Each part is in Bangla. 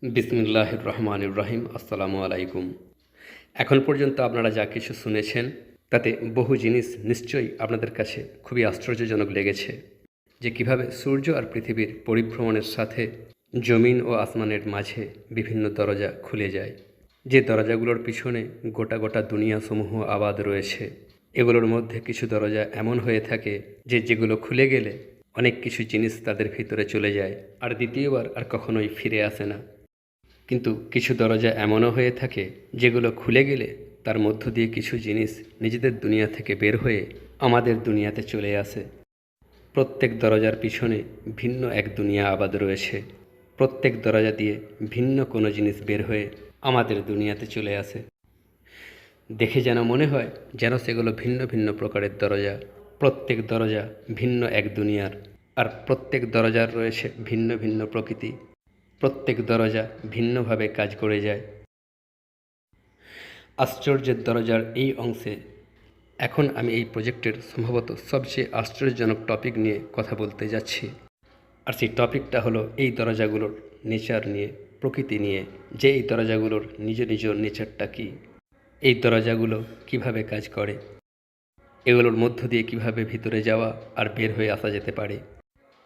বিসমিল্লাহির রহমানির রহিম। আসসালামু আলাইকুম। এখন পর্যন্ত আপনারা যা কিছু শুনেছেন তাতে বহু জিনিস নিশ্চয়ই আপনাদের কাছে খুবই আশ্চর্যজনক লেগেছে, যে কিভাবে সূর্য আর পৃথিবীর পরিভ্রমণের সাথে জমিন ও আসমানের মাঝে বিভিন্ন দরজা খুলে যায়, যে দরজাগুলোর পিছনে গোটা গোটা দুনিয়াসমূহ আবাদ রয়েছে। এগুলোর মধ্যে কিছু দরজা এমন হয়ে থাকে যেগুলো খুলে গেলে অনেক কিছু জিনিস তাদের ভিতরে চলে যায় আর দ্বিতীয়বার আর কখনোই ফিরে আসে না। কিন্তু কিছু দরজা এমনও হয়ে থাকে যেগুলো খুলে গেলে তার মধ্য দিয়ে কিছু জিনিস নিজেদের দুনিয়া থেকে বের হয়ে আমাদের দুনিয়াতে চলে আসে। প্রত্যেক দরজার পিছনে ভিন্ন এক দুনিয়া আবাদ রয়েছে। প্রত্যেক দরজা দিয়ে ভিন্ন কোনো জিনিস বের হয়ে আমাদের দুনিয়াতে চলে আসে। দেখে যেন মনে হয় যেন সেগুলো ভিন্ন ভিন্ন প্রকারের দরজা। প্রত্যেক দরজা ভিন্ন এক দুনিয়ার, আর প্রত্যেক দরজার রয়েছে ভিন্ন ভিন্ন প্রকৃতি। প্রত্যেক দরজা ভিন্নভাবে কাজ করে যায়। আশ্চর্যের দরজার এই অংশে এখন আমি এই প্রজেক্টের সম্ভবত সবচেয়ে আশ্চর্যজনক টপিক নিয়ে কথা বলতে যাচ্ছি। আর সেই টপিকটা হলো এই দরজাগুলোর নেচার নিয়ে, প্রকৃতি নিয়ে, যে এই দরজাগুলোর নিজ নিজ নেচারটা কী, এই দরজাগুলো কিভাবে কাজ করে, এগুলোর মধ্য দিয়ে কিভাবে ভিতরে যাওয়া আর বের হয়ে আসা যেতে পারে,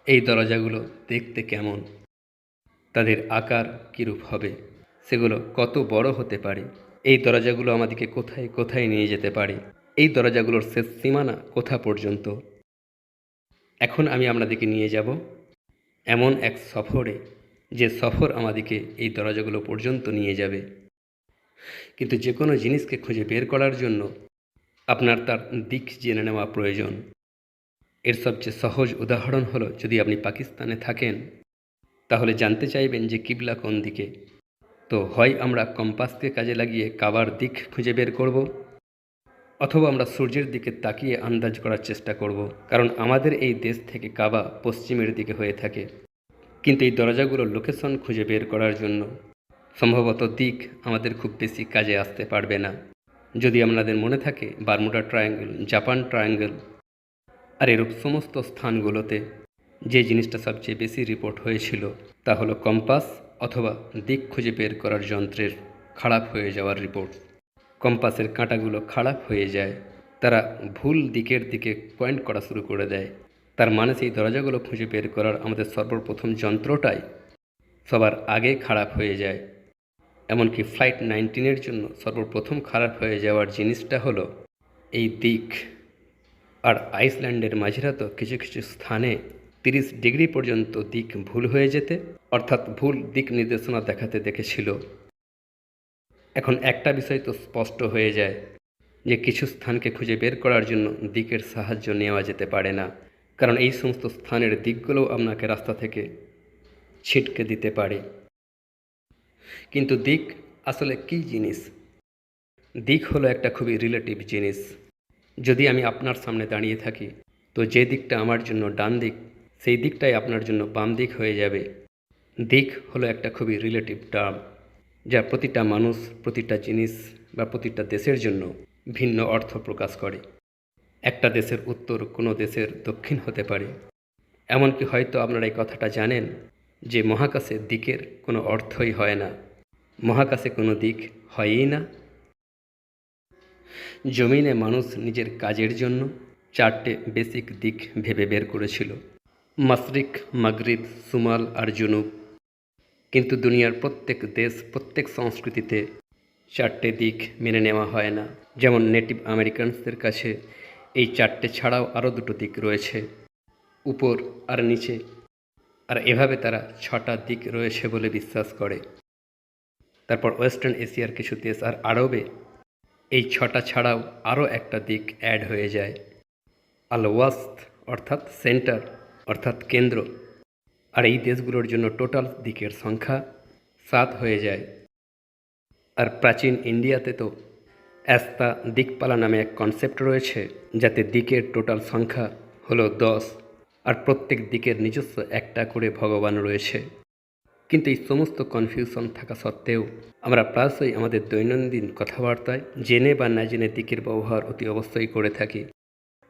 এই দরজাগুলো দেখতে কেমন, তাদের আকার কীরূপ হবে, সেগুলো কত বড় হতে পারে, এই দরজাগুলো আমাদেরকে কোথায় কোথায় নিয়ে যেতে পারে, এই দরজাগুলোর শেষ সীমানা কোথা পর্যন্ত। এখন আমি আপনাদেরকে নিয়ে যাব এমন এক সফরে, যে সফর আমাদেরকে এই দরজাগুলো পর্যন্ত নিয়ে যাবে। কিন্তু যে কোনো জিনিসকে খুঁজে বের করার জন্য আপনার তার দিক জেনে নেওয়া প্রয়োজন। এর সবচেয়ে সহজ উদাহরণ হলো, যদি আপনি পাকিস্তানে থাকেন তাহলে জানতে চাইবেন যে কিবলা কোন দিকে। তো হয় আমরা কম্পাসকে কাজে লাগিয়ে কাবার দিক খুঁজে বের করব, অথবা আমরা সূর্যের দিকে তাকিয়ে আন্দাজ করার চেষ্টা করব, কারণ আমাদের এই দেশ থেকে কাবা পশ্চিমের দিকে হয়ে থাকে। কিন্তু এই দরজাগুলোর লোকেশন খুঁজে বের করার জন্য সম্ভবত দিক আমাদের খুব বেশি কাজে আসতে পারবে না। যদি আপনাদের মনে থাকে বারমুডা ট্রায়াঙ্গেল, জাপান ট্রায়াঙ্গেল আর এরূপ সমস্ত স্থানগুলোতে যে জিনিসটা সবচেয়ে বেশি রিপোর্ট হয়েছিল তা হলো কম্পাস অথবা দিক খুঁজে বের করার যন্ত্রের খারাপ হয়ে যাওয়ার রিপোর্ট। কম্পাসের কাঁটাগুলো খারাপ হয়ে যায়, তারা ভুল দিকের দিকে পয়েন্ট করা শুরু করে দেয়। তার মানে সেই দরজাগুলো খুঁজে বের করার আমাদের সর্বপ্রথম যন্ত্রটাই সবার আগে খারাপ হয়ে যায়। এমনকি ফ্লাইট 19 জন্য সর্বপ্রথম খারাপ হয়ে যাওয়ার জিনিসটা হলো এই দিক। আর আইসল্যান্ডের মাঝিরা তো কিছু কিছু স্থানে 30 ডিগ্রি পর্যন্ত দিক ভুল হয়ে যেতে, অর্থাৎ ভুল দিক নির্দেশনা দেখাতে দেখেছিল। এখন একটা বিষয় তো স্পষ্ট হয়ে যায় যে কিছু স্থানকে খুঁজে বের করার জন্য দিকের সাহায্য নেওয়া যেতে পারে না, কারণ এই সমস্ত স্থানের দিকগুলোও আপনাকে রাস্তা থেকে ছিটকে দিতে পারে। কিন্তু দিক আসলে কী জিনিস? দিক হলো একটা খুবই রিলেটিভ জিনিস। যদি আমি আপনার সামনে দাঁড়িয়ে থাকি, তো যে দিকটা আমার জন্য ডান দিক, সেই দিকটাই আপনার জন্য বাম দিক হয়ে যাবে। দিক হলো একটা খুবই রিলেটিভ টার্ম, যা প্রতিটা মানুষ, প্রতিটা জিনিস বা প্রতিটা দেশের জন্য ভিন্ন অর্থ প্রকাশ করে। একটা দেশের উত্তর কোনো দেশের দক্ষিণ হতে পারে। এমনকি হয়তো আপনারা এই কথাটা জানেন যে মহাকাশে দিকের কোনো অর্থই হয় না, মহাকাশে কোনো দিক হয়ই না। জমিনে মানুষ নিজের কাজের জন্য 4টে বেসিক দিক ভেবে বের করেছিল: মাশরিক, মাগরিব, সুমাল আর জুনুব। কিন্তু দুনিয়ার প্রত্যেক দেশ, প্রত্যেক সংস্কৃতিতে 4টে দিক মেনে নেওয়া হয় না। যেমন নেটিভ আমেরিকানসদের কাছে এই 4টে ছাড়াও আরও 2টো দিক রয়েছে, উপর আর নিচে, আর এভাবে তারা 6টা দিক রয়েছে বলে বিশ্বাস করে। তারপর ওয়েস্টার্ন এশিয়ার কিছু দেশ আর আরবে এই 6টা ছাড়াও আরও একটা দিক অ্যাড হয়ে যায়, আল ওয়াস্ত, অর্থাৎ সেন্টার, অর্থাৎ কেন্দ্র। আর এই দেশগুলোর জন্য টোটাল দিকের সংখ্যা 7 হয়ে যায়। আর প্রাচীন ইন্ডিয়াতে তো অ্যাস্তা দিকপালা নামে এক কনসেপ্ট রয়েছে, যাতে দিকের টোটাল সংখ্যা হলো 10, আর প্রত্যেক দিকের নিজস্ব একটা করে ভগবান রয়েছে। কিন্তু এই সমস্ত কনফিউশন থাকা সত্ত্বেও আমরা প্রায়শই আমাদের দৈনন্দিন কথাবার্তায় জেনে বা না জেনে দিকের ব্যবহার অতি অবশ্যই করে থাকি।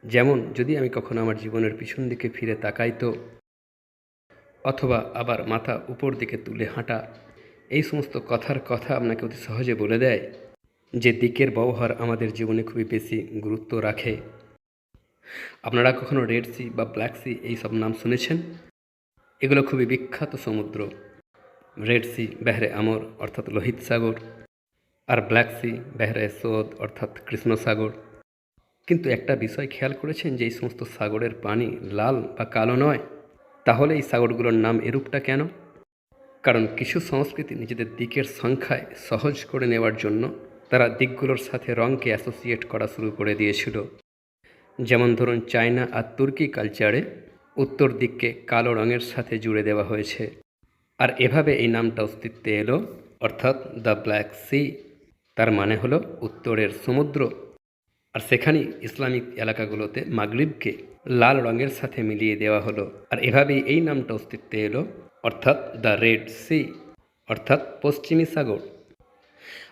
যেমন যদি আমি কখনো আমার জীবনের পিছন দিকে ফিরে তাকাই তো, অথবা আবার মাথা উপর দিকে তুলে হাঁটা, এই সমস্ত কথার কথা আপনাকে অতি সহজে বলে দেয় যে দিকের ব্যবহার আমাদের জীবনে খুবই বেশি গুরুত্ব রাখে। আপনারা কখনো রেড সি বা ব্ল্যাক সি এইসব নাম শুনেছেন? এগুলো খুবই বিখ্যাত সমুদ্র। রেড সি বাহরে আমর অর্থাৎ লোহিত সাগর, আর ব্ল্যাক সি বাহরে সোদ অর্থাৎ কৃষ্ণ সাগর। কিন্তু একটা বিষয় খেয়াল করেছেন যে এই সমস্ত সাগরের পানি লাল বা কালো নয়? তাহলে এই সাগরগুলোর নাম এরূপটা কেন? কারণ কিছু সংস্কৃতি নিজেদের দিকের সংখ্যায় সহজ করে নেওয়ার জন্য তারা দিকগুলোর সাথে রঙকে অ্যাসোসিয়েট করা শুরু করে দিয়েছিল। যেমন ধরুন, চায়না আর তুর্কি কালচারে উত্তর দিককে কালো রঙের সাথে জুড়ে দেওয়া হয়েছে, আর এভাবে এই নামটা অস্তিত্বে এলো, অর্থাৎ দ্য ব্ল্যাক সি। তার মানে হলো উত্তরের সমুদ্র। আর সেখানেই ইসলামিক এলাকাগুলোতে মাগরিবকে লাল রঙের সাথে মিলিয়ে দেওয়া হলো, আর এভাবেই এই নামটা অস্তিত্বে এলো, অর্থাৎ দ্য রেড সি, অর্থাৎ পশ্চিমী সাগর।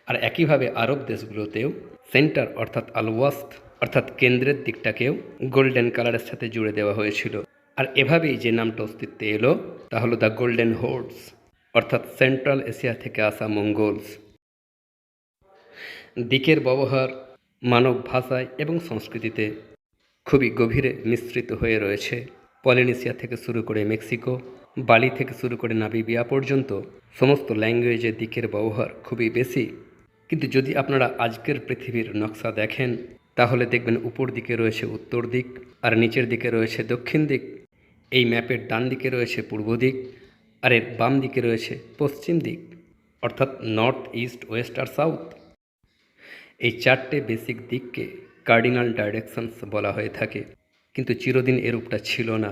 আর একইভাবে আরব দেশগুলোতেও সেন্টার অর্থাৎ আল ওয়াস্ত অর্থাৎ কেন্দ্রের দিকটাকেও গোল্ডেন কালারের সাথে জুড়ে দেওয়া হয়েছিল। আর এভাবেই যে নামটা অস্তিত্বে এলো তা হলো দ্য গোল্ডেন হোর্ডস, অর্থাৎ সেন্ট্রাল এশিয়া থেকে আসা মঙ্গোলস। দিকের ব্যবহার মানব ভাষায় এবং সংস্কৃতিতে খুবই গভীরে মিশ্রিত হয়ে রয়েছে। পলিনেশিয়া থেকে শুরু করে মেক্সিকো, বালি থেকে শুরু করে নামিবিয়া পর্যন্ত সমস্ত ল্যাঙ্গুয়েজে দিকের ব্যবহার খুবই বেশি। কিন্তু যদি আপনারা আজকের পৃথিবীর নকশা দেখেন তাহলে দেখবেন উপর দিকে রয়েছে উত্তর দিক আর নিচের দিকে রয়েছে দক্ষিণ দিক। এই ম্যাপের ডান দিকে রয়েছে পূর্ব দিক আর এর বাম দিকে রয়েছে পশ্চিম দিক, অর্থাৎ নর্থ, ইস্ট, ওয়েস্ট আর সাউথ। এই চারটে বেসিক দিককে কার্ডিনাল ডাইরেকশনস বলা হয়ে থাকে, কিন্তু চিরদিন এরূপটা ছিল না।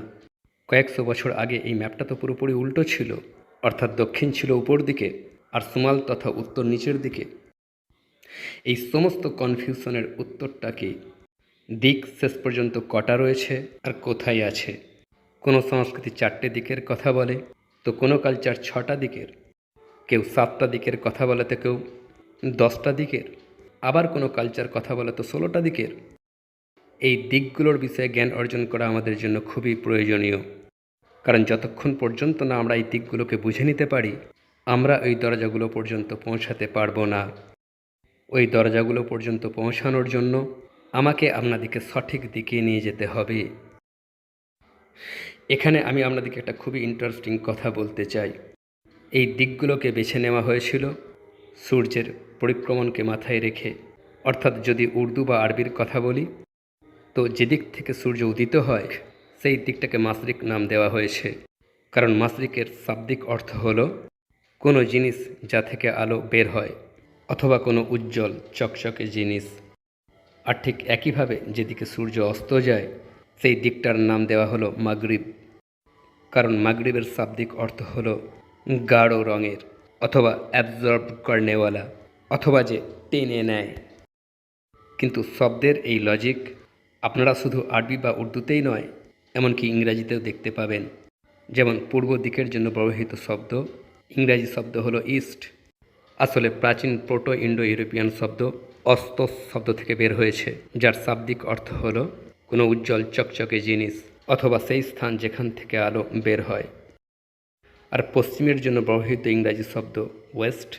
কয়েকশো বছর আগে এই ম্যাপটা তো পুরোপুরি উল্টো ছিল, অর্থাৎ দক্ষিণ ছিল উপর দিকে আর সুমাল তথা উত্তর নিচের দিকে। এই সমস্ত কনফিউশনের উত্তরটা কি? দিক শেষ পর্যন্ত কটা রয়েছে আর কোথায় আছে? কোনো সংস্কৃতি চারটে দিকের কথা বলে, তো কোনো কালচার 6টা দিকের, কেউ 7টা দিকের কথা বলে, তো কেউ 10টা দিকের, আবার কোনো কালচার কথা বলে তো 16টা দিকের। এই দিকগুলোর বিষয়ে জ্ঞান অর্জন করা আমাদের জন্য খুবই প্রয়োজনীয়, কারণ যতক্ষণ পর্যন্ত না আমরা এই দিকগুলোকে বুঝে নিতে পারি আমরা ওই দরজাগুলো পর্যন্ত পৌঁছাতে পারবো না। ওই দরজাগুলো পর্যন্ত পৌঁছানোর জন্য আমাকে আপনাদেরকে সঠিক দিকে নিয়ে যেতে হবে। এখানে আমি আপনাদেরকে একটা খুবই ইন্টারেস্টিং কথা বলতে চাই। এই দিকগুলোকে বেছে নেওয়া হয়েছিল সূর্যের পরিক্রমণকে মাথায় রেখে, অর্থাৎ যদি উর্দু বা আরবির কথা বলি তো যে দিক থেকে সূর্য উদিত হয় সেই দিকটাকে মাশরিক নাম দেওয়া হয়েছে, কারণ মাশরিকের শাব্দিক অর্থ হলো কোনো জিনিস যা থেকে আলো বের হয় অথবা কোনো উজ্জ্বল চকচকে জিনিস। আর ঠিক একইভাবে যেদিকে সূর্য অস্ত যায় সেই দিকটার নাম দেওয়া হলো মাগরিব, কারণ মাগরিবের শাব্দিক অর্থ হলো গাঢ় রঙের অথবা অ্যাবজর্ব করনেওয়ালা, অথবা যে টেনে নেয়। কিন্তু শব্দের এই লজিক আপনারা শুধু আরবি বা উর্দুতেই নয়, এমনকি ইংরাজিতেও দেখতে পাবেন। যেমন পূর্ব দিকের জন্য ব্যবহৃত শব্দ, ইংরাজি শব্দ হলো ইস্ট, আসলে প্রাচীন প্রোটো ইন্ডো ইউরোপিয়ান শব্দ অস্তস শব্দ থেকে বের হয়েছে, যার শাব্দিক অর্থ হলো কোনো উজ্জ্বল চকচকে জিনিস অথবা সেই স্থান যেখান থেকে আলো বের হয়। আর পশ্চিমের জন্য ব্যবহৃত ইংরাজি শব্দ ওয়েস্ট,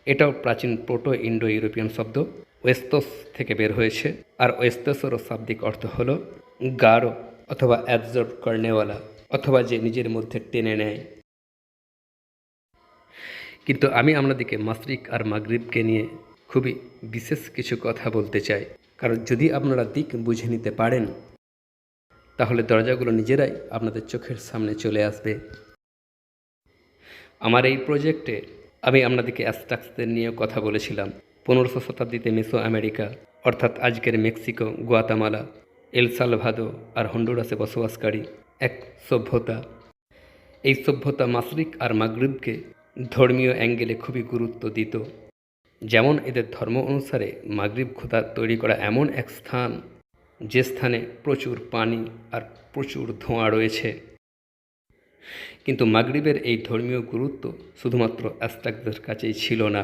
এটাও প্রাচীন প্রোটো ইন্ডো ইউরোপিয়ান শব্দ ওয়েস্তস থেকে বের হয়েছে, আর ওয়েস্তসেরও শাব্দিক অর্থ হলো গাঢ় অথবা অ্যাবজর্ব করনেওয়ালা, অথবা যে নিজের মধ্যে টেনে নেয়। কিন্তু আমি আপনাদেরকে মাশরিক আর মাগরিবকে নিয়ে খুবই বিশেষ কিছু কথা বলতে চাই, কারণ যদি আপনারা দিক বুঝে নিতে পারেন তাহলে দরজাগুলো নিজেরাই আপনাদের চোখের সামনে চলে আসবে। আমার এই প্রজেক্টে আমি আপনাদেরকে অ্যাজটেকদের নিয়ে কথা বলেছিলাম। 15শো শতাব্দীতে মেসো আমেরিকা অর্থাৎ আজকের মেক্সিকো, গুয়াতামালা, এল সালভাদো আর হন্ডুরাসে বসবাসকারী এক সভ্যতা। এই সভ্যতা মাশরিক আর মাগরিবকে ধর্মীয় অ্যাঙ্গেলে খুবই গুরুত্ব দিত। যেমন এদের ধর্ম অনুসারে মাগরিব খোদা তৈরি করা এমন এক স্থান যে স্থানে প্রচুর পানি আর প্রচুর ধোঁয়া রয়েছে। কিন্তু মাগরিবের এই ধর্মীয় গুরুত্ব শুধুমাত্র অ্যাজটেকদের কাছেই ছিল না,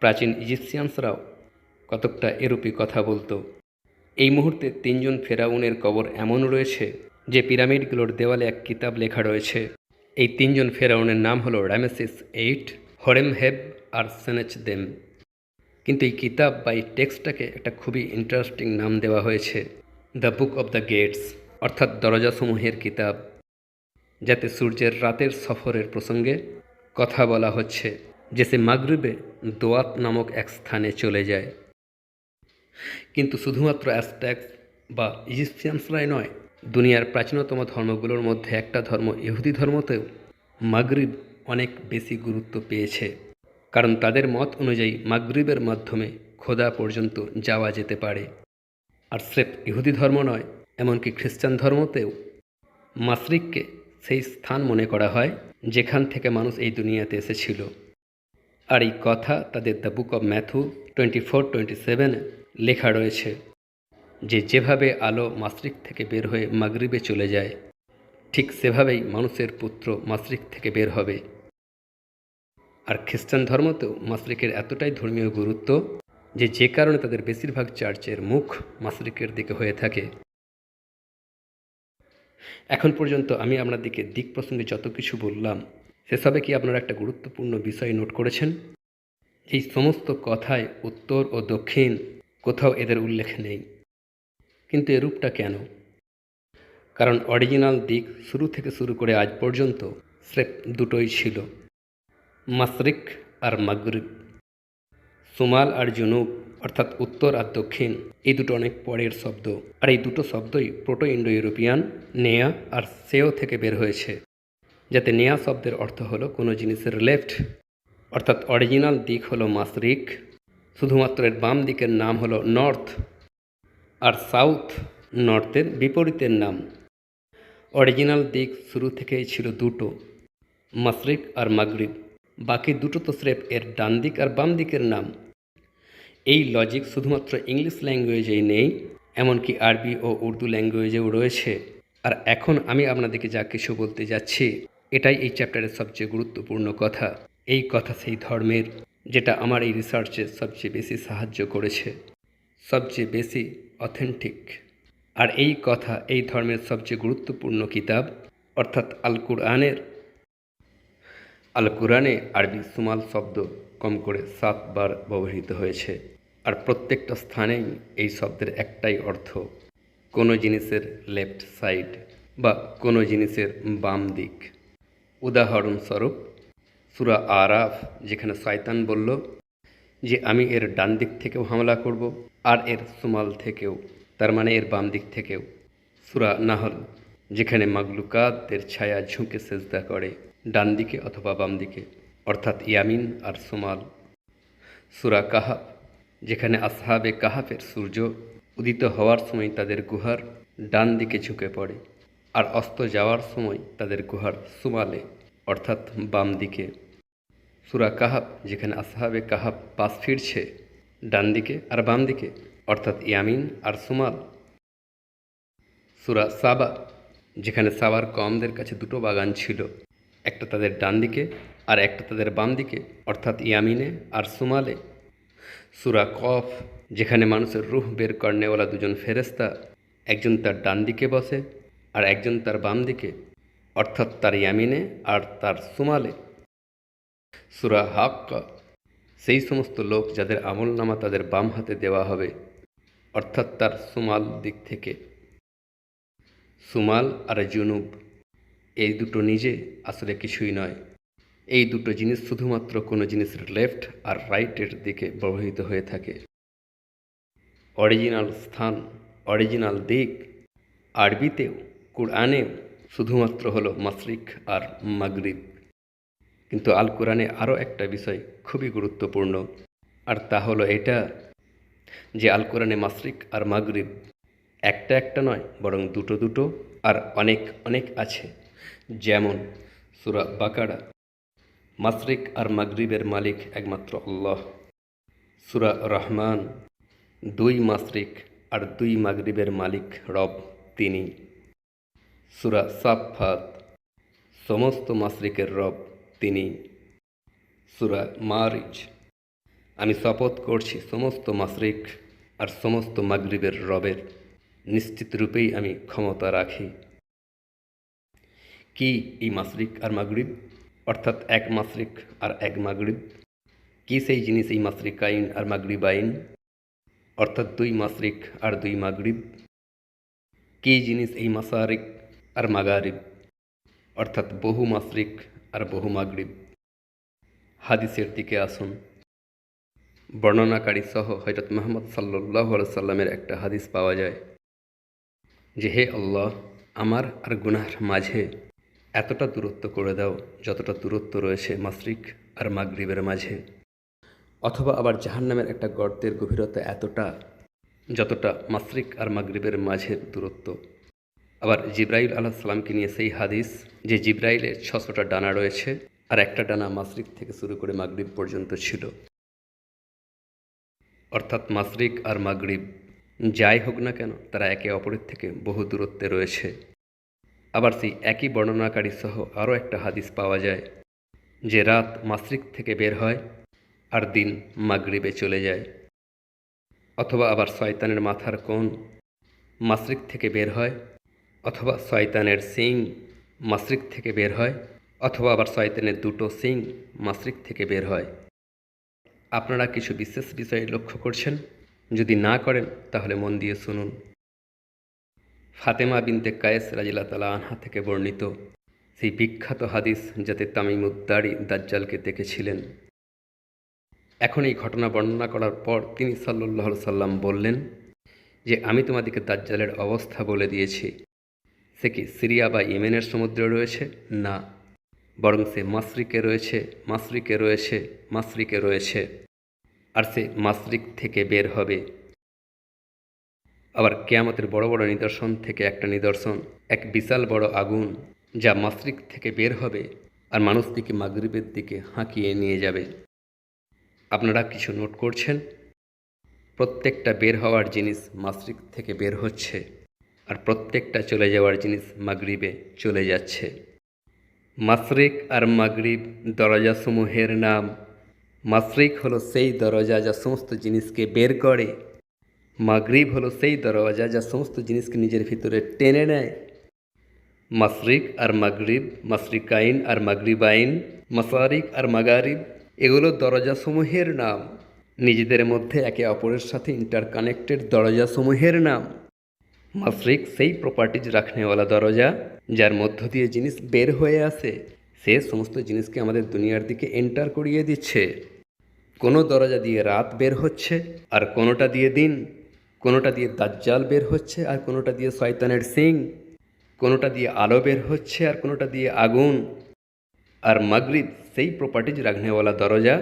প্রাচীন ইজিপসিয়ানসরাও কতকটা এরূপই কথা বলতো। এই মুহূর্তে 3জন ফেরাউনের কবর এমন রয়েছে যে পিরামিডগুলোর দেওয়ালে এক কিতাব লেখা রয়েছে। এই 3জন ফেরাউনের নাম হলো রামেসিস 8, হরেম হেব আর সেনেচ দেম। কিন্তু এই কিতাব বা এই টেক্সটটাকে একটা খুবই ইন্টারেস্টিং নাম দেওয়া হয়েছে, the book of the gates, অর্থাৎ দরজাসমূহের কিতাব, যাতে সূর্যের রাতের সফরের প্রসঙ্গে কথা বলা হচ্ছে, যে সে মাগরিবে দোয়াত নামক এক স্থানে চলে যায়। কিন্তু শুধুমাত্র অ্যাজটেক বা ইজিপশিয়ানসরাই নয়, দুনিয়ার প্রাচীনতম ধর্মগুলোর মধ্যে একটা ধর্ম ইহুদি ধর্মতেও মাগরিব অনেক বেশি গুরুত্ব পেয়েছে, কারণ তাদের মত অনুযায়ী মাগরিবের মাধ্যমে খোদা পর্যন্ত যাওয়া যেতে পারে। আর স্রেফ ইহুদি ধর্ম নয়, এমনকি খ্রিস্টান ধর্মতেও মাশরিককে সেই স্থান মনে করা হয় যেখান থেকে মানুষ এই দুনিয়াতে এসেছিল। আর এই কথা তাদের দ্য বুক অব ম্যাথু 24:27 লেখা রয়েছে, যে যেভাবে আলো মাশরিক থেকে বের হয়ে মাগরিবে চলে যায়, ঠিক সেভাবেই মানুষের পুত্র মাশরিক থেকে বের হবে। আর খ্রিস্টান ধর্মতেও মাশরিকের এতটাই ধর্মীয় গুরুত্ব যে কারণে তাদের বেশিরভাগ চার্চের মুখ মাশরিকের দিকে হয়ে থাকে। এখন পর্যন্ত আমি আপনাদেরকে দিক প্রসঙ্গে যত কিছু বললাম, সেসবে কি আপনারা একটা গুরুত্বপূর্ণ বিষয় নোট করেছেন? এই সমস্ত কথায় উত্তর ও দক্ষিণ কোথাও এদের উল্লেখ নেই। কিন্তু এরূপটা কেন? কারণ অরিজিনাল দিক শুরু থেকে শুরু করে আজ পর্যন্ত স্রেফ দুটোই ছিল, মাশরিক আর মাগরিব। সুমাল আর জুনুব, অর্থাৎ উত্তর আর দক্ষিণ, এই দুটো অনেক পরের শব্দ। আর এই দুটো শব্দই প্রোটো ইন্ডো ইউরোপিয়ান নেয়া আর সেও থেকে বের হয়েছে, যাতে নেয়া শব্দের অর্থ হলো কোনো জিনিসের লেফট, অর্থাৎ অরিজিনাল দিক হলো মাশরিক, শুধুমাত্র এর বাম দিকের নাম হলো নর্থ, আর সাউথ নর্থের বিপরীতের নাম। অরিজিনাল দিক শুরু থেকেই ছিল দুটো, মাশরিক আর মাগরিব। বাকি দুটো তো স্রেফ এর ডান দিক আর বাম দিকের নাম। এই লজিক শুধুমাত্র ইংলিশ ল্যাঙ্গুয়েজেই নেই, এমনকি আরবি ও উর্দু ল্যাঙ্গুয়েজেও রয়েছে। আর এখন আমি আপনাদেরকে যা কিছু বলতে যাচ্ছি, এটাই এই চ্যাপ্টারের সবচেয়ে গুরুত্বপূর্ণ কথা। এই কথা সেই ধর্মের যেটা আমার এই রিসার্চে সবচেয়ে বেশি সাহায্য করেছে, সবচেয়ে বেশি অথেন্টিক। আর এই কথা এই ধর্মের সবচেয়ে গুরুত্বপূর্ণ কিতাব, অর্থাৎ আল কুরআনে আরবি সুমাল শব্দ কম করে 7 বার ব্যবহৃত হয়েছে। আর প্রত্যেকটা স্থানেই এই শব্দের একটাই অর্থ, কোনো জিনিসের লেফট সাইড বা কোনো জিনিসের বাম দিক। উদাহরণস্বরূপ সূরা আরাফ, যেখানে শয়তান বলল যে আমি এর ডান দিক থেকেও হামলা করব আর এর সুমাল থেকেও, তার মানে এর বাম দিক থেকেও। সূরা নাহল, যেখানে মাগলুকাতদের ছায়া ঝুঁকে সেজদা করে ডান দিকে অথবা বাম দিকে, অর্থাৎ ইয়ামিন আর সুমাল। সূরা কাহাফ, যেখানে আসহাবে কাহাফের সূর্য উদিত হওয়ার সময় তাদের গুহার ডান দিকে ঝুঁকে পড়ে আর অস্ত যাওয়ার সময় তাদের গুহার সুমালে, অর্থাৎ বাম দিকে। সূরা কাহাফ, যেখানে আসহাবে কাহাফ পাশ ফিরছে ডান দিকে আর বাম দিকে, অর্থাৎ ইয়ামিন আর সুমাল। সূরা সাবা, যেখানে সাবার কওমদের কাছে দুটো বাগান ছিল, একটা তাদের ডান দিকে আর একটা তাদের বাম দিকে, অর্থাৎ ইয়ামিনে আর সুমালে। সূরা কফ, যেখানে মানুষের রূহ বের করনেওয়ালা দুজন ফেরেশতা, একজন তার ডান দিকে বসে আর একজন তার বাম দিকে, অর্থাৎ তার ইয়ামিনে আর তার সুমালে। সূরা হাক্কা, সেই সমস্ত লোক যাদের আমলনামা তাদের বাম হাতে দেওয়া হবে, অর্থাৎ তার সুমাল দিক থেকে। সুমাল আর জুনুব, এই দুটো নিজে আসলে কিছুই নয়। এই দুটো জিনিস শুধুমাত্র কোনো জিনিসের লেফট আর রাইটের দিকে ব্যবহৃত হয়ে থাকে। অরিজিনাল স্থান, অরিজিনাল দিক আরবিতেও কুরআনেও শুধুমাত্র হলো মাশরিক আর মাগরিব। কিন্তু আল কোরআনে আরও একটা বিষয় খুবই গুরুত্বপূর্ণ, আর তা হলো এটা যে আল কোরআনে মাশরিক আর মাগরিব একটা একটা নয়, বরং দুটো দুটো আর অনেক অনেক আছে। যেমন সূরা বাকারা, মাশরিক আর মাগরিবের মালিক একমাত্র আল্লাহ। সূরা রহমান, 2 মাশরিক আর 2 মাগরিবের মালিক রব তিনি। সূরা সাফফাত, সমস্ত মাশরিকের রব তিনি। সূরা মারিজ, আমি শপথ করছি সমস্ত মাশরিক আর সমস্ত মাগরিবের রবের, নিশ্চিত রূপেই আমি ক্ষমতা রাখি। কি এই মাশরিক আর মাগরিব? অর্থাৎ এক মাশরিক আর এক মাগরিব। কি সেই জিনিস এই মাশরিকাইন আর মাগরিবাইন, অর্থাৎ দুই মাশরিক আর দুই মাগরিব? কি জিনিস এই মাশারিক আর মাগারিব, অর্থাৎ বহু মাশরিক আর বহু মাগরিব? হাদিসের দিকে আসুন। বর্ণনাকারী সহ হযরত মুহাম্মদ সাল্লাল্লাহু আলাইহি সাল্লামের একটা হাদিস পাওয়া যায় যে, হে আল্লাহ, আমার আর গুনাহর মাঝে এতটা দূরত্ব করে দাও যতটা দূরত্ব রয়েছে মাশরিক আর মাগরিবের মাঝে। অথবা আবার জাহান্নামের একটা গর্তের গভীরতা এতটা যতটা মাশরিক আর মাগরিবের মাঝের দূরত্ব। আবার জিবরাইল আলাইহিস সালামকে নিয়ে সেই হাদিস যে জিবরাইলের 600টা ডানা রয়েছে আর একটা ডানা মাশরিক থেকে শুরু করে মাগরিব পর্যন্ত ছিল। অর্থাৎ মাশরিক আর মাগরিব যাই হোক না কেন, তারা একে অপরের থেকে বহু দূরত্বে রয়েছে। আবার সেই একই বর্ণনাকারী সহ আরও একটা হাদিস পাওয়া যায় যে রাত মাশরিক থেকে বের হয় আর দিন মাগরিবে চলে যায়। অথবা আবার শয়তানের মাথার কোণ মাশরিক থেকে বের হয়, অথবা শয়তানের শিং মাশরিক থেকে বের হয়, অথবা আবার শয়তানের দুটো শিং মাশরিক থেকে বের হয়। আপনারা কিছু বিশেষ বিষয় লক্ষ্য করছেন? যদি না করেন তাহলে মন দিয়ে শুনুন। ফাতেমা বিনতে কায়েস রাদিয়াল্লাহু তাআলা আনহা থেকে বর্ণিত সেই বিখ্যাত হাদিস যাতে তামিমুদ্দারি দাজ্জালকে দেখেছিলেন। এখন এই ঘটনা বর্ণনা করার পর তিনি সাল্লাল্লাহু আলাইহি সাল্লাম বললেন যে, আমি তোমাদেরকে দাজ্জালের অবস্থা বলে দিয়েছি। সে কি সিরিয়া বা ইয়েমেনের সমুদ্রে রয়েছে? না, বরং সে মাশরিকে রয়েছে, মাশরিকে রয়েছে, মাশরিকে রয়েছে, আর সে মাশরিক থেকে বের হবে। আবার কিয়ামতের বড় বড় নিদর্শন থেকে একটা নিদর্শন, এক বিশাল বড় আগুন যা মাশরিক থেকে বের হবে আর মানুষটিকে মাগরিবের দিকে হাঁকিয়ে নিয়ে যাবে। আপনারা কিছু নোট করছেন? প্রত্যেকটা বের হওয়ার জিনিস মাশরিক থেকে বের হচ্ছে আর প্রত্যেকটা চলে যাওয়ার জিনিস মাগরিবে চলে যাচ্ছে। মাশরিক আর মাগরিব দরজাসমূহের নাম। মাশরিক হলো সেই দরজা যা সমস্ত জিনিসকে বের করে, মাগরিব হলো সেই দরজা যা সমস্ত জিনিসকে নিজের ভিতরে টেনে নেয়। মাশরিক আর মাগরিব, মাশরিকাইন আর মাগরিবাইন, মাশারিক আর মাগারিব, এগুলো দরজাসমূহের নাম, নিজেদের মধ্যে একে অপরের সাথে ইন্টারকানেক্টেড দরজাসমূহের নাম। মাশরিক সেই প্রপার্টিজ রাখনেওয়ালা দরজা যার মধ্য দিয়ে জিনিস বের হয়ে আসে, সে সমস্ত জিনিসকে আমাদের দুনিয়ার দিকে এন্টার করিয়ে দিচ্ছে। কোনো দরজা দিয়ে রাত বের হচ্ছে আর কোনোটা দিয়ে দিন, কোনোটা দিয়ে দাজ্জাল বের হচ্ছে আর কোনোটা দিয়ে শয়তানের সিং, কোনোটা দিয়ে আলো বের হচ্ছে আর কোনোটা দিয়ে আগুন। আর মাগরিব সেই প্রপার্টিজ রাখনেওয়ালা দরজা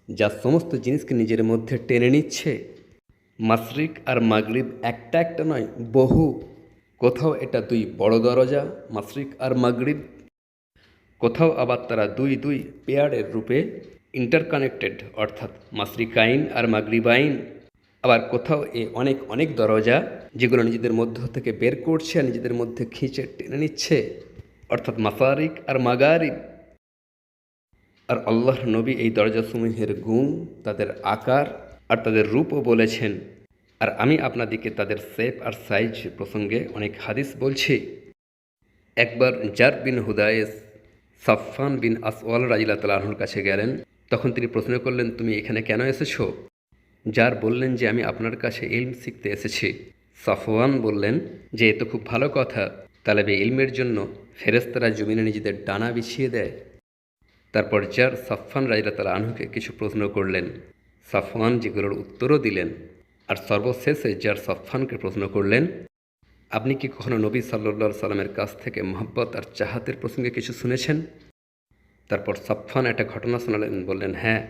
যা সমস্ত জিনিসকে নিজের মধ্যে টেনে নিচ্ছে। মাশরিক আর মাগরিব একটা একটা নয়, বহু। কোথাও এটা দুই বড় দরজা মাশরিক আর মাগরিব, কোথাও আবার তারা দুই দুই পেয়ারের রূপে ইন্টারকানেক্টেড, অর্থাৎ মাশরিকাইন আর মাগরিবাইন। আবার কোথাও অনেক অনেক দরজা যেগুলো নিজেদের মধ্য থেকে বের করছে আর নিজেদের মধ্যে খিঁচে টেনে নিচ্ছে, অর্থাৎ মাশারিক আর মাগারিব। আর আল্লাহর নবী এই দরজাসমূহের গুণ, তাদের আকার আর তাদের রূপও বলেছেন। আর আমি আপনাদেরকে তাদের শেপ আর সাইজ প্রসঙ্গে অনেক হাদিস বলছি। একবার জার বিন হুদায়েস সাফফান বিন আসওয়াল রাদিয়াল্লাহু তাআলা আনহুর কাছে গেলেন। তখন তিনি প্রশ্ন করলেন, তুমি এখানে কেন এসেছো? জার বললেন যে, আমি আপনার কাছে ইলম শিখতে এসেছি। সাফওয়ান বললেন যে, এ তো খুব ভালো কথা, তালেবে ইলমের জন্য ফেরেশতারা জমিনে নিজেদের ডানা বিছিয়ে দেয়। তারপর জার সাফফান রাদিয়াল্লাহু তাআলা আনহুকে কিছু প্রশ্ন করলেন। সাফওয়ান যেগুলোর উত্তরও দিলেন। আর সর্বশেষে জার সাফফানকে প্রশ্ন করলেন, আপনি কি কখনো নবী সাল্লাল্লাহু আলাইহি সাল্লামের কাছ থেকে মহব্বত আর চাহাতের প্রসঙ্গে কিছু শুনেছেন? তারপর সাফফান একটা ঘটনা শোনালেন, বললেন, হ্যাঁ,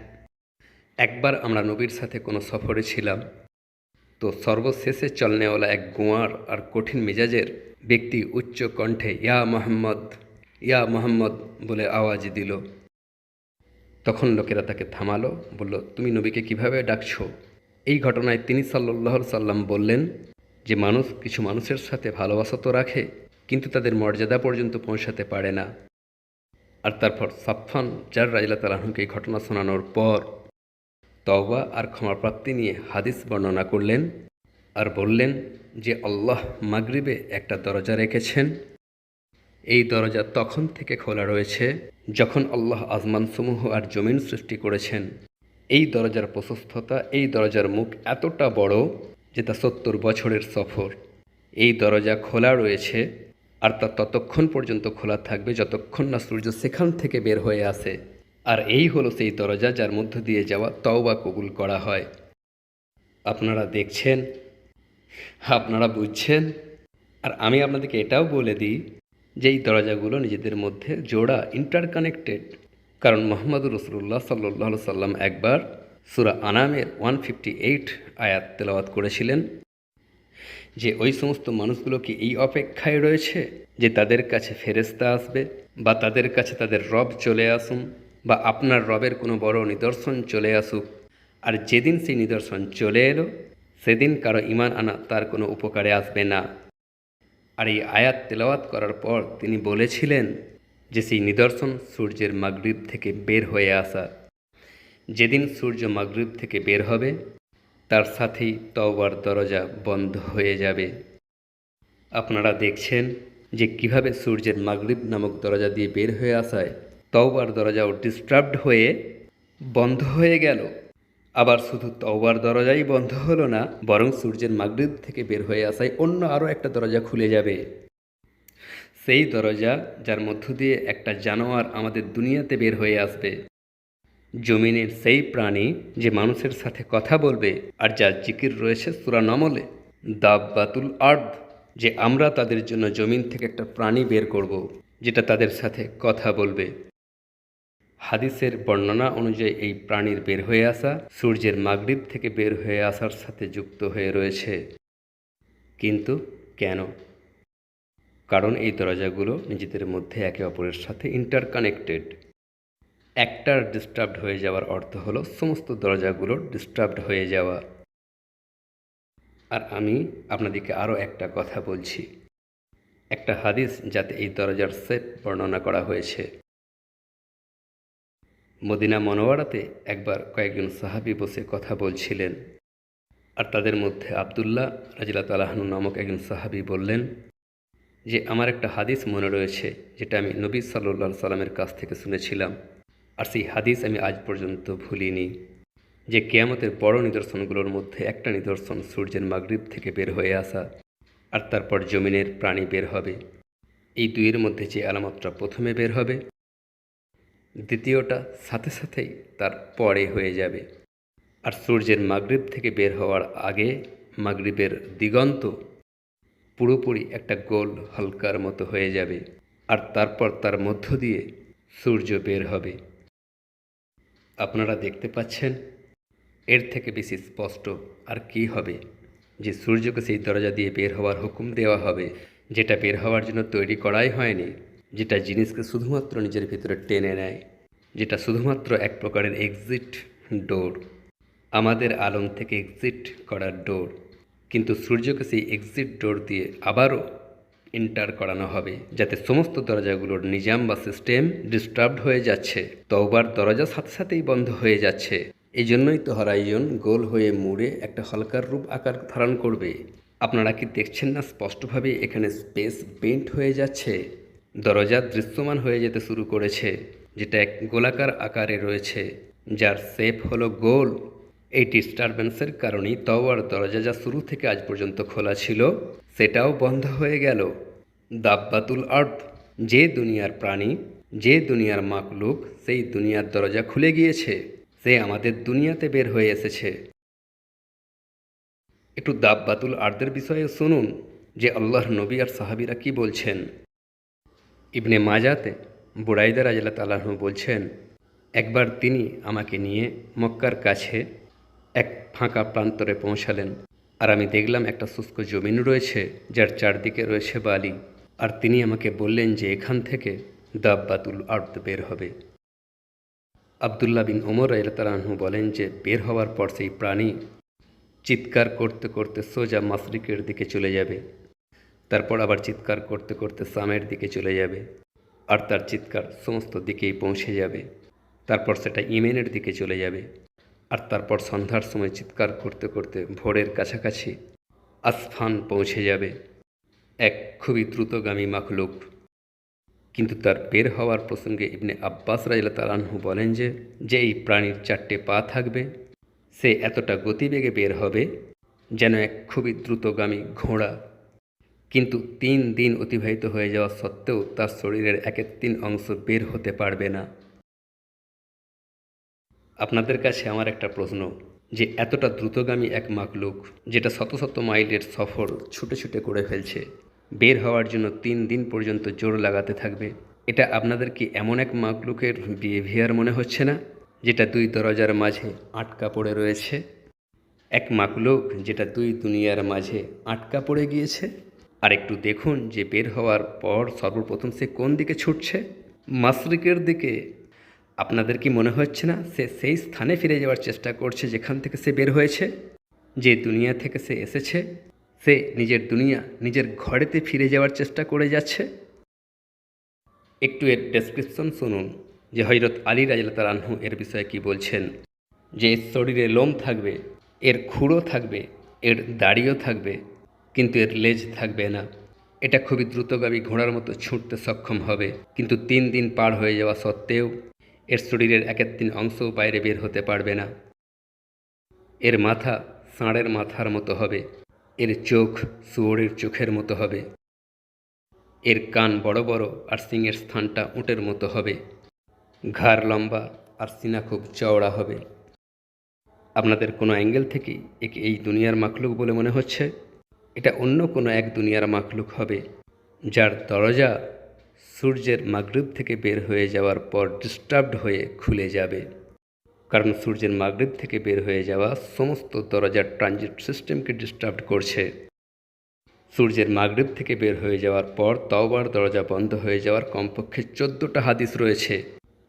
একবার আমরা নবীর সাথে কোনো সফরে ছিলাম, তো সর্বশেষে চলনেওয়ালা এক গোয়ার আর কঠিন মেজাজের ব্যক্তি উচ্চ কণ্ঠে ইয়া মোহাম্মদ, ইয়া মোহাম্মদ বলে আওয়াজ দিল। তখন লোকেরা তাকে থামালো, বলল, তুমি নবীকে কিভাবে ডাকছো? এই ঘটনায় তিনি সাল্লাল্লাহু আলাইহি সাল্লাম বললেন যে, মানুষ কিছু মানুষের সাথে ভালোবাসা তো রাখে, কিন্তু তাদের মর্যাদা পর্যন্ত পৌঁছাতে পারে না। আর তারপর সাফফান জার রাদিয়াল্লাহু তাআলা আনহুকে এই ঘটনা শোনানোর পর তওবা আর ক্ষমাপ্রাপ্তি নিয়ে হাদিস বর্ণনা করলেন আর বললেন যে, আল্লাহ মাগরিবে একটা দরজা রেখেছেন। এই দরজা তখন থেকে খোলা রয়েছে যখন আল্লাহ আসমানসমূহ আর জমিন সৃষ্টি করেছেন। এই দরজার প্রশস্ততা, এই দরজার মুখ এতটা বড় যে তা 70 বছরের সফর। এই দরজা খোলা রয়েছে আর তা ততক্ষণ পর্যন্ত খোলা থাকবে যতক্ষণ না সূর্য সেখান থেকে বের হয়ে আসে। আর এই হলো সেই দরজা যার মধ্য দিয়ে যাওয়া তওবা কবুল করা হয়। আপনারা দেখছেন, আপনারা বুঝছেন। আর আমি আপনাদেরকে এটাও বলে দিই যে এই দরজাগুলো নিজেদের মধ্যে জোড়া, ইন্টারকানেক্টেড। কারণ মুহাম্মদুর রাসূলুল্লাহ সাল্লাল্লাহু সাল্লাম একবার সূরা আনামের 158 আয়াত তেলাওয়াত করেছিলেন যে ওই সমস্ত মানুষগুলো কি এই অপেক্ষায় রয়েছে যে তাদের কাছে ফেরেশতা আসবে, বা তাদের কাছে তাদের রব চলে আসুন, বা আপনার রবের কোনো বড় নিদর্শন চলে আসুক। আর যেদিন সেই নিদর্শন চলে এলো সেদিন কারো ঈমান আনা তার কোনো উপকারে আসবে না। আর এই আয়াত তেলাওয়াত করার পর তিনি বলেছিলেন যে সেই নিদর্শন সূর্যের মাগরিব থেকে বের হয়ে আসা। যেদিন সূর্য মাগরিব থেকে বের হবে তার সাথেই তওবার দরজা বন্ধ হয়ে যাবে। আপনারা দেখছেন যে কিভাবে সূর্যের মাগরিব নামক দরজা দিয়ে বের হয়ে আসায় তওবার দরজাও ডিস্টার্বড হয়ে বন্ধ হয়ে গেল। আবার শুধু তওবার দরজাই বন্ধ হলো না, বরং সূর্যের মাগরিব থেকে বের হয়ে আসায় অন্য আরও একটা দরজা খুলে যাবে। সেই দরজা যার মধ্য দিয়ে একটা জানোয়ার আমাদের দুনিয়াতে বের হয়ে আসবে। জমিনের সেই প্রাণী যে মানুষের সাথে কথা বলবে আর যার জিকির রয়েছে সূরা নমলে, দাব্বাতুল আরদ, যে আমরা তাদের জন্য জমিন থেকে একটা প্রাণী বের করব যেটা তাদের সাথে কথা বলবে। হাদিসের বর্ণনা অনুযায়ী এই প্রাণীর বের হয়ে আসা সূর্যের মাগরিব থেকে বের হয়ে আসার সাথে যুক্ত হয়ে রয়েছে। কিন্তু কেন? কারণ এই দরজাগুলো নিজেদের মধ্যে একে অপরের সাথে ইন্টারকানেক্টেড। একটার ডিস্টার্বড হয়ে যাওয়ার অর্থ হলো সমস্ত দরজাগুলোর ডিস্টার্বড হয়ে যাওয়া। আর আমি আপনাদেরকে আরও একটা কথা বলছি, একটা হাদিস যাতে এই দরজার সেট বর্ণনা করা হয়েছে। মদিনা মনোয়ারাতে একবার কয়েকজন সাহাবী বসে কথা বলছিলেন, আর তাদের মধ্যে আব্দুল্লাহ রাদিয়াল্লাহু তাআলা আনহু নামক একজন সাহাবী বললেন যে আমার একটা হাদিস মনে রয়েছে যেটা আমি নবী সাল্লাল্লাহু আলাইহি সাল্লামের কাছ থেকে শুনেছিলাম, আর সেই হাদিস আমি আজ পর্যন্ত ভুলিনি, যে কিয়ামতের বড় নিদর্শনগুলোর মধ্যে একটা নিদর্শন সূর্যের মাগরিব থেকে বের হয়ে আসা, আর তারপর জমিনের প্রাণী বের হবে। এই দুইয়ের মধ্যে যে আলামতটা প্রথমে বের হবে, দ্বিতীয়টা সাথে সাথেই তার পরে হয়ে যাবে। আর সূর্যের মাগরিব থেকে বের হওয়ার আগে মাগরিবের দিগন্ত পুরোপুরি একটা গোল হালকার মতো হয়ে যাবে, আর তারপর তার মধ্য দিয়ে সূর্য বের হবে। আপনারা দেখতে পাচ্ছেন, এর থেকে বেশি স্পষ্ট আর কি হবে যে সূর্যকে সেই দরজা দিয়ে বের হওয়ার হুকুম দেওয়া হবে, যেটা বের হওয়ার জন্য তৈরি করাই হয়নি, যেটা জিনিসকে শুধুমাত্র নিজের ভিতরে টেনে নেয়, যেটা শুধুমাত্র এক প্রকারের এক্সিট ডোর, আমাদের আলম থেকে এক্সিট করার ডোর। কিন্তু সূর্যকে সেই এক্সিট ডোর দিয়ে আবারও এন্টার করানো হবে, যাতে সমস্ত দরজাগুলোর নিজাম বা সিস্টেম ডিস্টার্বড হয়ে যাচ্ছে, তওবার দরজা সাথে সাথেই বন্ধ হয়ে যাচ্ছে। এই জন্যই তো হরাইজন গোল হয়ে মুড়ে একটা হালকার রূপ আকার ধারণ করবে। আপনারা কি দেখছেন না স্পষ্টভাবে এখানে স্পেস বেন্ট হয়ে যাচ্ছে, দরজা দৃশ্যমান হয়ে যেতে শুরু করেছে, যেটা এক গোলাকার আকারে রয়েছে, যার শেপ হলো গোল। এই ডিস্টারবেন্সের কারণেই তওবার দরজা যা শুরু থেকে আজ পর্যন্ত খোলা ছিল সেটাও বন্ধ হয়ে গেল। দাব্বাতুল আরদ, যে দুনিয়ার প্রাণী, যে দুনিয়ার মাকলুক, সেই দুনিয়ার দরজা খুলে গিয়েছে, সে আমাদের দুনিয়াতে বের হয়ে এসেছে। একটু দাব্বাতুল আরদের বিষয়ে শুনুন যে আল্লাহর নবী আর সাহাবীরা কি বলছেন। ইবনে মাজাতে বুরাইদা রাদিয়াল্লাহু তাআলা আনহু বলছেন, একবার তিনি আমাকে নিয়ে মক্কার কাছে এক ফাঁকা প্রান্তরে পৌঁছালেন, আর আমি দেখলাম একটা শুষ্ক জমিন রয়েছে যার চারদিকে রয়েছে বালি, আর তিনি আমাকে বললেন যে এখান থেকে দাব্বাতুল আরদ বের হবে। আব্দুল্লাহ বিন ওমর রাদিয়াল্লাহু তাআলা আনহু বলেন যে বের হওয়ার পর সেই প্রাণী চিৎকার করতে করতে সোজা মাশরিকের দিকে চলে যাবে, তারপর আবার চিৎকার করতে করতে সামের দিকে চলে যাবে, আর তার চিৎকার সমস্ত দিকেই পৌঁছে যাবে। তারপর সেটা ইয়েমেনের দিকে চলে যাবে, আর তারপর সন্ধ্যার সময় চিৎকার করতে করতে ভোরের কাছাকাছি আসফান পৌঁছে যাবে। এক খুবই দ্রুতগামী মাখলুক। কিন্তু তার বের হওয়ার প্রসঙ্গে ইবনে আব্বাস রাদিয়াল্লাহু আনহু বলেন যে এই প্রাণীর 4টে পা থাকবে, সে এতটা গতিবেগে বের হবে যেন এক খুবই দ্রুতগামী ঘোড়া। কিন্তু 3 দিন অতিবাহিত হয়ে যাওয়া সত্ত্বেও তার শরীরের 1/3 অংশ বের হতে পারবে না। আপনাদের কাছে আমার একটা প্রশ্ন, যে এতটা দ্রুতগামী এক মাখলুক যেটা শত শত মাইলের সফর ছুটে ছুটে করে ফেলছে, বের হওয়ার জন্য 3 দিন পর্যন্ত জোর লাগাতে থাকবে, এটা আপনাদের কি এমন এক মাখলুকের বিহেভিয়ার মনে হচ্ছে না যেটা 2 দরজার মাঝে আটকা পড়ে রয়েছে? এক মাখলুক যেটা 2 দুনিয়ার মাঝে আটকা পড়ে গিয়েছে। আর একটু দেখুন যে বের হওয়ার পর সর্বপ্রথম সে কোন দিকে ছুটছে? মাশরিকের দিকে। আপনাদের কি মনে হচ্ছে না সে সেই স্থানে ফিরে যাওয়ার চেষ্টা করছে যেখান থেকে সে বের হয়েছে? যে দুনিয়া থেকে সে এসেছে, সে নিজের দুনিয়া, নিজের ঘরেতে ফিরে যাওয়ার চেষ্টা করে যাচ্ছে। একটু এর ডেসক্রিপশন শুনুন যে হযরত আলী রাদিয়াল্লাহু আনহু এর বিষয়ে কি বলছেন, যে এর শরীরে লোম থাকবে, এর খুরও থাকবে, এর দাড়িও থাকবে, কিন্তু এর লেজ থাকবে না। এটা খুবই দ্রুতগামী ঘোড়ার মতো ছুটতে সক্ষম হবে, কিন্তু 3 দিন পার হয়ে যাওয়া সত্ত্বেও এর শরীরের 1/3 অংশও বাইরে বের হতে পারবে না। এর মাথা ষাঁড়ের মাথার মতো হবে, এর চোখ শুয়োরের চোখের মতো হবে, এর কান বড় বড় আর শিংয়ের স্থানটা উটের মতো হবে, ঘাড় লম্বা আর সিনা খুব চওড়া হবে। আপনাদের কোনো অ্যাঙ্গেল থেকেই একে এই দুনিয়ার মাখলুক বলে মনে হচ্ছে? এটা অন্য কোনো এক দুনিয়ার মাখলুক হবে, যার দরজা সূর্যের মাগরিব থেকে বের হয়ে যাওয়ার পর ডিস্টার্বড হয়ে খুলে যাবে। কারণ সূর্যের মাগরিব থেকে বের হয়ে যাওয়া সমস্ত দরজার ট্রানজিট সিস্টেমকে ডিস্টার্ব করছে। সূর্যের মাগরিব থেকে বের হয়ে যাওয়ার পর তওবার দরজা বন্ধ হয়ে যাওয়ার কমপক্ষে 14টা হাদিস রয়েছে।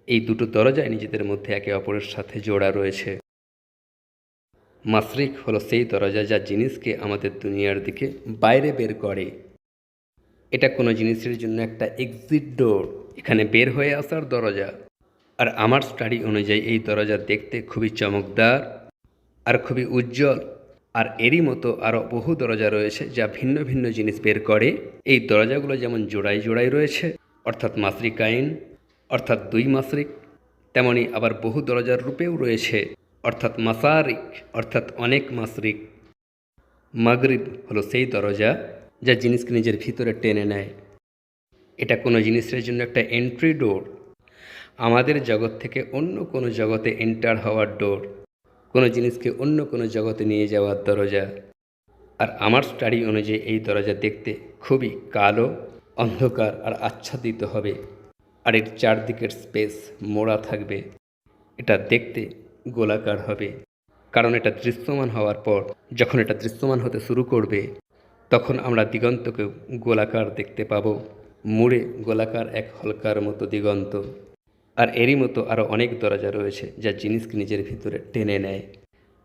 এই দুটো দরজায় নিজেদের মধ্যে একে অপরের সাথে জোড়া রয়েছে। মাশরিক হলো সেই দরজা যা জিনিসকে আমাদের দুনিয়ার দিকে বাইরে বের করে। এটা কোনো জিনিসের জন্য একটা এক্সিট ডোর, এখানে বের হয়ে আসার দরজা। আর আমার স্টাডি অনুযায়ী এই দরজা দেখতে খুবই চমকদার আর খুবই উজ্জ্বল। আর এরই মতো আরও বহু দরজা রয়েছে যা ভিন্ন ভিন্ন জিনিস বের করে। এই দরজাগুলো যেমন জোড়ায় জোড়ায় রয়েছে, অর্থাৎ মাশরিকাইন, অর্থাৎ 2 মাশরিক, তেমনি আবার বহু দরজার রূপেও রয়েছে, অর্থাৎ মাসারিক, অর্থাৎ অনেক মাশরিক। মাগরিব হলো সেই দরজা যা জিনিসকে নিজের ভিতরে টেনে নেয়। এটা কোনো জিনিসের জন্য একটা এন্ট্রি ডোর, আমাদের জগৎ থেকে অন্য কোনো জগতে এন্টার হওয়ার ডোর, কোনো জিনিসকে অন্য কোনো জগতে নিয়ে যাওয়ার দরজা। আর আমার স্টাডি অনুযায়ী এই দরজা দেখতে খুবই কালো, অন্ধকার আর আচ্ছাদিত হবে। আর এর চারদিকের স্পেস মোড়া থাকবে। এটা দেখতে গোলাকার হবে, কারণ এটা দৃশ্যমান হওয়ার পর যখন এটা দৃশ্যমান হতে শুরু করবে তখন আমরা দিগন্তকেও গোলাকার দেখতে পাবো, মুড়ে গোলাকার এক হলকার মতো দিগন্ত। আর এরই মতো আরও অনেক দরজা রয়েছে যা জিনিসকে নিজের ভিতরে টেনে নেয়।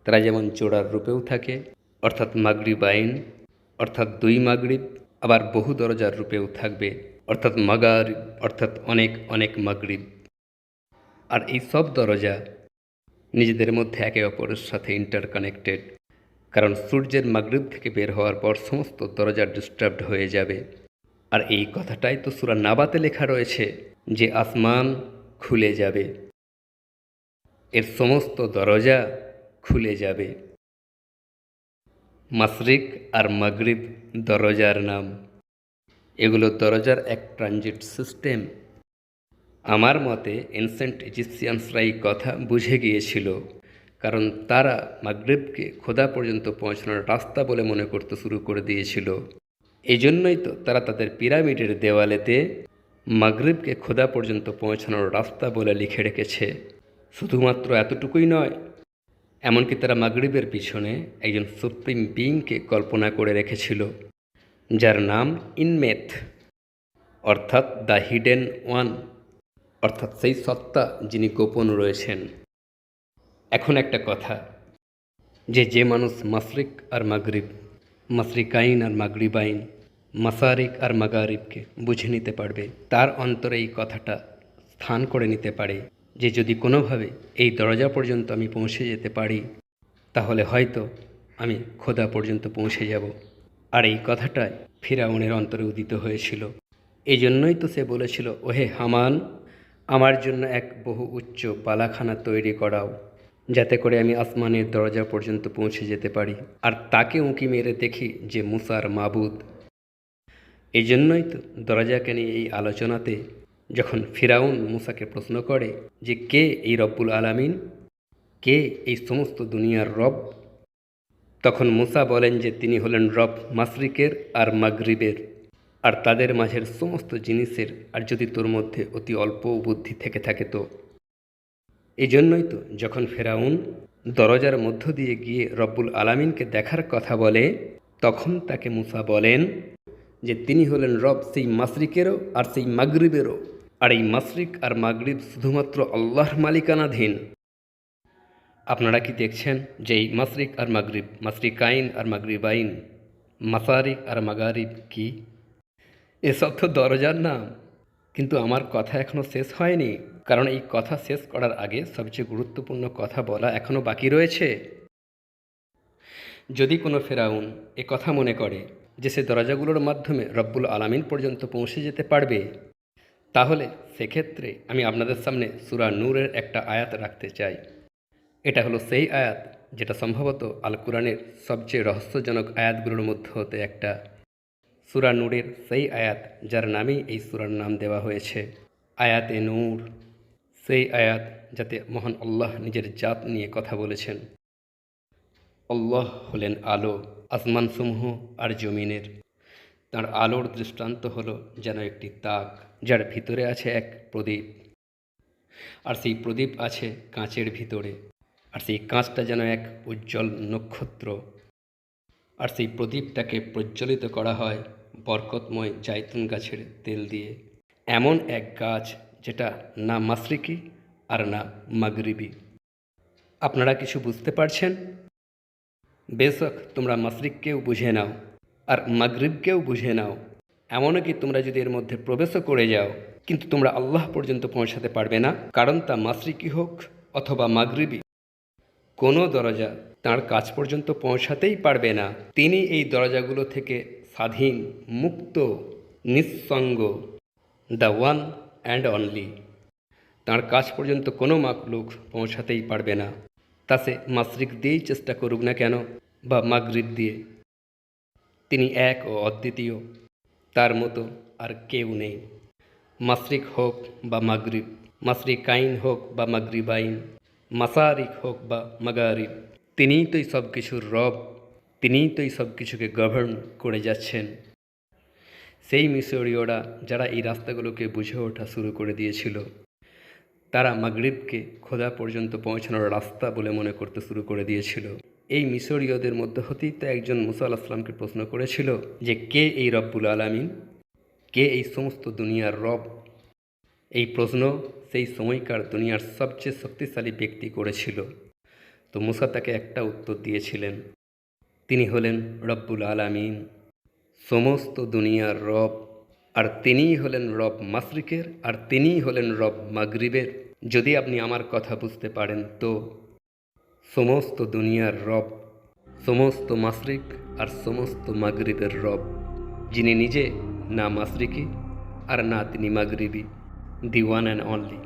তারা যেমন জোড়ার রূপেও থাকে, অর্থাৎ মাগরিবাইন, অর্থাৎ 2 মাগরিব, আবার বহু দরজার রূপেও থাকবে, অর্থাৎ মাগারিব, অর্থাৎ অনেক অনেক মাগরিব। আর এই সব দরজা নিজেদের মধ্যে একে অপরের সাথে ইন্টারকানেক্টেড, কারণ সূর্যের মাগরিব থেকে বের হওয়ার পর সমস্ত দরজা ডিস্টার্বড হয়ে যাবে। আর এই কথাটাই তো সূরা নাবাতে লেখা রয়েছে যে আসমান খুলে যাবে, এর সমস্ত দরজা খুলে যাবে। মাশরিক আর মাগরিব দরজার নাম, এগুলো দরজার এক ট্রানজিট সিস্টেম। আমার মতে এনসেন্ট ইজিপসিয়ানসরা এই কথা বুঝে গিয়েছিল, কারণ তারা মাগরিবকে খোদা পর্যন্ত পৌঁছানোর রাস্তা বলে মনে করতে শুরু করে দিয়েছিল। এই জন্যই তো তারা তাদের পিরামিডের দেওয়ালেতে মাগরিবকে খোদা পর্যন্ত পৌঁছানোর রাস্তা বলে লিখে রেখেছে। শুধুমাত্র এতটুকুই নয়, এমনকি তারা মাগরিবের পিছনে একজন সুপ্রিম বিইংকে কল্পনা করে রেখেছিল, যার নাম ইনমেথ, অর্থাৎ দ্য হিডেন ওয়ান, অর্থাৎ সেই সত্তা যিনি গোপন রয়েছেন। এখন একটা কথা, যে মানুষ মাশরিক আর মাগরিব, মাশরিকাইন আর মাগরিবাইন, মাসারিক আর মাগারিবকে বুঝে নিতে পারবে, তার অন্তরে এই কথাটা স্থান করে নিতে পারে যে যদি কোনোভাবে এই দরজা পর্যন্ত আমি পৌঁছে যেতে পারি তাহলে হয়তো আমি খোদা পর্যন্ত পৌঁছে যাব। আর এই কথাটাই ফিরআউনের অন্তরে উদিত হয়েছিল। এই জন্যই তো সে বলেছিল, ওহে হামান, আমার জন্য এক বহু উচ্চ পালাখানা তৈরি করাও, যাতে করে আমি আসমানের দরজা পর্যন্ত পৌঁছে যেতে পারি আর তাকে উঁকি মেরে দেখি যে মুসার মাবুদ। এই জন্যই তো দরজাকে নিয়ে এই আলোচনাতে যখন ফিরাউন মুসাকে প্রশ্ন করে যে কে এই রব্বুল আলামিন, কে এই সমস্ত দুনিয়ার রব, তখন মুসা বলেন যে তিনি হলেন রব মাশরিকের আর মাগরিবের, আর তাদের মাঝের সমস্ত জিনিসের, আর যদি তোর মধ্যে অতি অল্প বুদ্ধি থেকে থাকে তো। এই জন্যই তো যখন ফেরাউন দরজার মধ্য দিয়ে গিয়ে রব্বুল আলামিনকে দেখার কথা বলে, তখন তাকে মুসা বলেন যে তিনি হলেন রব সেই মাশরিকেরও আর সেই মাগরিবেরও, আর এই মাশরিক আর মাগরিব শুধুমাত্র আল্লাহর মালিকানাধীন। আপনারা কি দেখছেন যে এই মাশরিক আর মাগরিব, মাশরিকাইন আর মাগরিবাইন, মাসারিক আর মাগারিব কি? এসব তো দরজার নাম। কিন্তু আমার কথা এখনও শেষ হয়নি, কারণ এই কথা শেষ করার আগে সবচেয়ে গুরুত্বপূর্ণ কথা বলা এখনও বাকি রয়েছে। যদি কোনো ফেরাউন এ কথা মনে করে যে সে দরজাগুলোর মাধ্যমে রব্বুল আলামিন পর্যন্ত পৌঁছে যেতে পারবে, তাহলে সেক্ষেত্রে আমি আপনাদের সামনে সূরা নূরের একটা আয়াত রাখতে চাই। এটা হলো সেই আয়াত যেটা সম্ভবত আল কুরআনের সবচেয়ে রহস্যজনক আয়াতগুলোর মধ্যে হতে একটা। সূরা নূরের সেই আয়াত যার নামেই এই সূরার নাম দেওয়া হয়েছে আয়াতে নূর, সেই আয়াত যাতে মহান আল্লাহ নিজের জাত নিয়ে কথা বলেছেন। আল্লাহ হলেন আলো আসমানসমূহ আর জমিনের। তার আলোর দৃষ্টান্ত হলো যেন একটি তাক, যার ভিতরে আছে এক প্রদীপ, আর সেই প্রদীপ আছে কাঁচের ভিতরে, আর সেই কাঁচটা যেন এক উজ্জ্বল নক্ষত্র, আর সেই প্রদীপটাকে প্রজ্বলিত করা হয় বরকতময় জাইতুন গাছের তেল দিয়ে। এমন এক গাছ যেটা না মাশরিকি আর না মাগরিবি। আপনারা কিছু বুঝতে পারছেন? বেশক তোমরা মাশরিককেও বুঝে নাও আর মাগরিবকেও বুঝে নাও, এমনকি তোমরা যদি এর মধ্যে প্রবেশও করে যাও, কিন্তু তোমরা আল্লাহ পর্যন্ত পৌঁছাতে পারবে না, কারণ তা মাশরিকি হোক অথবা মাগরিবি, কোনো দরজা তাঁর কাছ পর্যন্ত পৌঁছাতেই পারবে না। তিনি এই দরজাগুলো থেকে স্বাধীন, মুক্ত, নিঃসঙ্গ, দ্য ওয়ান অ্যান্ড অনলি। তাঁর কাছ পর্যন্ত কোনো মাখলুক পৌঁছাতেই পারবে না, তা সে মাশরিক দিয়েই চেষ্টা করুক না কেন বা মাগরিব দিয়ে। তিনি এক ও অদ্বিতীয়, তার মতো আর কেউ নেই। মাশরিক হোক বা মাগরিব, মাশরিকাইন হোক বা মাগরিবাইন, মাসারিক হোক বা মাগারিব, তিনিই তো এই সব কিছুর রব, তিনিই তো এই সব কিছুকে গভর্ন করে যাচ্ছেন। সেই মিশরীয়রা যারা এই রাস্তাগুলোকে বুঝে ওঠা শুরু করে দিয়েছিল, তারা মাগরিবকে খোদা পর্যন্ত পৌঁছানোর রাস্তা বলে মনে করতে শুরু করে দিয়েছিল। এই মিশরীয়দের মধ্যে হতেই তো একজন মুসা আলাইহিস সালামকে প্রশ্ন করেছিল যে কে এই রব্বুল আলামিন, কে এই সমস্ত দুনিয়ার রব। এই প্রশ্ন সেই সময়কার দুনিয়ার সবচেয়ে শক্তিশালী ব্যক্তি করেছিল। তো মুসা তাকে একটা উত্তর দিয়েছিলেন, তিনি হলেন রব্বুল আলামিন, সমস্ত দুনিয়ার রব, আর তিনিই হলেন রব মাশরিকের, আর তিনিই হলেন রব মাগরিবের। যদি আপনি আমার কথা বুঝতে পারেন তো সমস্ত দুনিয়ার রব, সমস্ত মাশরিক আর সমস্ত মাগরিবের রব, যিনি নিজে না মাশরিকি আর না তিনি মাগরিবি, দি ওয়ান অ্যান্ড অনলি।